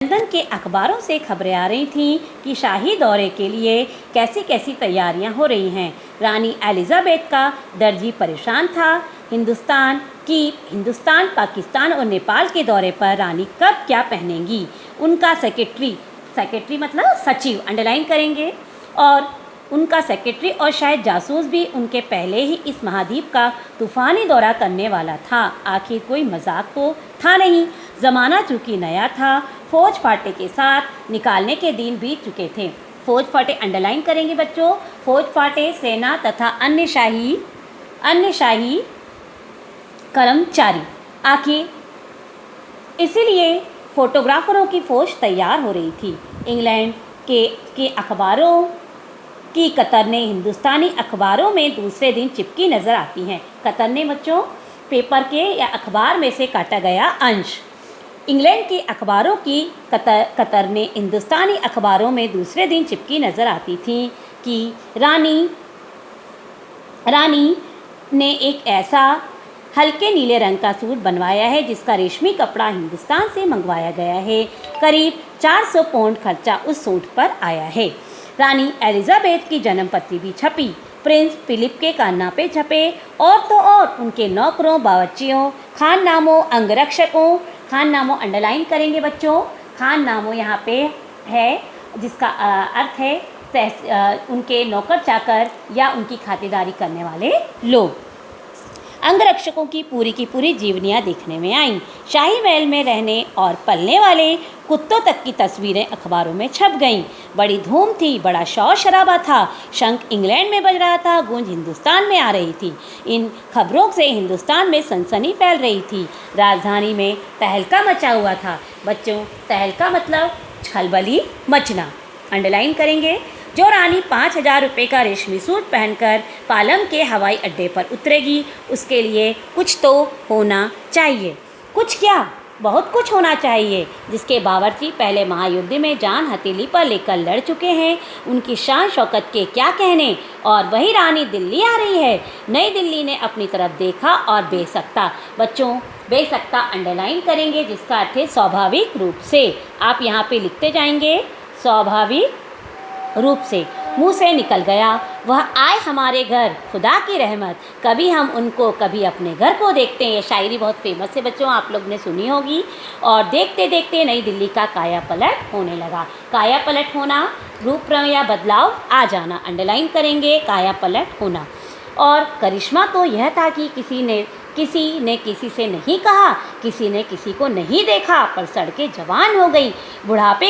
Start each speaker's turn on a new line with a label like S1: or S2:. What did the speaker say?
S1: London के अखबारों से खबरें आ रही थीं कि शाही दौरे के लिए कैसी कैसी तैयारियां हो रही हैं। रानी एलिज़ाबेथ का दर्जी परेशान था। हिंदुस्तान, पाकिस्तान और नेपाल के दौरे पर रानी कब क्या पहनेंगी, उनका सेक्रेटरी मतलब सचिव अंडरलाइन करेंगे, और उनका सेक्रेटरी और शायद जासूस भी उनके पहले ही इस महाद्वीप का तूफ़ानी दौरा करने वाला था। आखिर कोई मजाक तो था नहीं। ज़माना चूँकि नया था, फौज फाटे के साथ निकालने के दिन बीत चुके थे। फौज फाटे अंडरलाइन करेंगे बच्चों। फौज फाटे सेना तथा अन्य शाही कर्मचारी। आखिर इसीलिए फोटोग्राफरों की फौज तैयार हो रही थी। इंग्लैंड के अखबारों की कतरने हिंदुस्तानी अखबारों में दूसरे दिन चिपकी नज़र आती हैं। कतरने बच्चों, पेपर के या अखबार में से काटा गया अंश। इंग्लैंड के अखबारों की कतरने हिंदुस्तानी अखबारों में दूसरे दिन चिपकी नज़र आती थी कि रानी ने एक ऐसा हल्के नीले रंग का सूट बनवाया है जिसका रेशमी कपड़ा हिंदुस्तान से मंगवाया गया है। करीब 400 पाउंड खर्चा उस सूट पर आया है। रानी एलिज़ाबेथ की जन्मपत्री भी छपी। प्रिंस फिलिप के कारनामे छपे, और तो और उनके नौकरों, बावर्चियों, खाननामों, अंगरक्षकों। खाननामों अंडरलाइन करेंगे बच्चों। खाननामों यहाँ पे है जिसका अर्थ है उनके नौकर चाकर या उनकी खातिरदारी करने वाले लोग। अंगरक्षकों की पूरी जीवनियाँ देखने में आईं। शाही महल में रहने और पलने वाले कुत्तों तक की तस्वीरें अखबारों में छप गईं। बड़ी धूम थी, बड़ा शोर शराबा था। शंख इंग्लैंड में बज रहा था, गूंज हिंदुस्तान में आ रही थी। इन खबरों से हिंदुस्तान में सनसनी फैल रही थी। राजधानी में तहलका मचा हुआ था। बच्चों, तहलका मतलब खलबली मचना अंडरलाइन करेंगे। जो रानी 5,000 रुपये का रेशमी सूट पहनकर पालम के हवाई अड्डे पर उतरेगी, उसके लिए कुछ तो होना चाहिए। कुछ क्या, बहुत कुछ होना चाहिए। जिसके बावर्ची पहले महायुद्ध में जान हथेली पर लेकर लड़ चुके हैं, उनकी शान शौकत के क्या कहने। और वही रानी दिल्ली आ रही है। नई दिल्ली ने अपनी तरफ देखा और बेसकता। बच्चों, बेसकता अंडरलाइन करेंगे जिसका अर्थ है स्वाभाविक रूप से। आप यहाँ पे लिखते जाएंगे, स्वाभाविक रूप से मुँह से निकल गया, वह आए हमारे घर, खुदा की रहमत। कभी हम उनको, कभी अपने घर को देखते हैं। ये शायरी बहुत फेमस है बच्चों, आप लोग ने सुनी होगी। और देखते देखते नई दिल्ली का काया पलट होने लगा। काया पलट होना, रूप या बदलाव आ जाना अंडरलाइन करेंगे, काया पलट होना। और करिश्मा तो यह था कि किसी ने किसी से नहीं कहा, किसी ने किसी को नहीं देखा, पर सड़कें जवान हो गई। बुढ़ापे